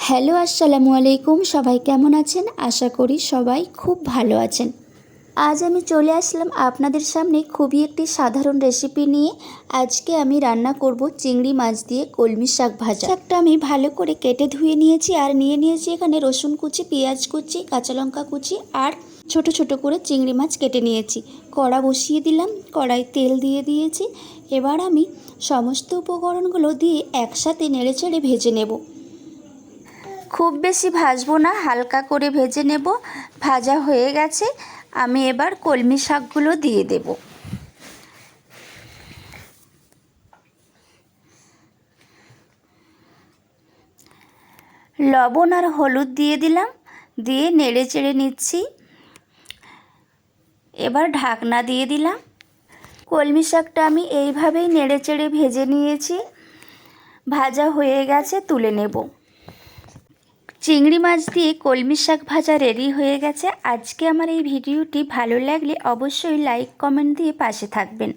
Hello আসসালামু আলাইকুম। সবাই কেমন আছেন? আশা করি সবাই খুব ভালো আছেন। আজ আমি চলে আসলাম আপনাদের সামনে খুবই একটি সাধারণ রেসিপি নিয়ে। আজকে আমি রান্না করব চিংড়ি মাছ দিয়ে কলমি শাক ভাজা। শাকটা আমি ভালো করে কেটে ধুয়ে নিয়েছি আর নিয়ে নিয়েছি এখানে রসুন কুচি, পেঁয়াজ কুচি, কাঁচা লঙ্কা কুচি আর ছোট ছোট করে চিংড়ি মাছ কেটে নিয়েছি। কড়া বসিয়ে দিলাম, কড়াই তেল দিয়ে দিয়েছি। এবার আমি সমস্ত উপকরণগুলো দিয়ে একসাথে নেড়েচেড়ে ভেজে নেব। খুব বেশি ভাজবো না, হালকা করে ভেজে নেব। ভাজা হয়ে গেছে, আমি এবার কলমি শাকগুলো দিয়ে দেব। লবণ আর হলুদ দিয়ে দিলাম, দিয়ে নেড়ে চেড়ে নিচ্ছি। এবার ঢাকনা দিয়ে দিলাম। কলমি শাকটা আমি এইভাবেই নেড়ে চেড়ে ভেজে নিয়েছি। ভাজা হয়ে গেছে, তুলে নেব। চিংড়ি মাছ দিয়ে কলমি শাক ভাজা রেডি হয়ে গেছে। আজকে আমার এই ভিডিওটি ভালো লাগলে অবশ্যই লাইক কমেন্ট দিয়ে পাশে থাকবেন।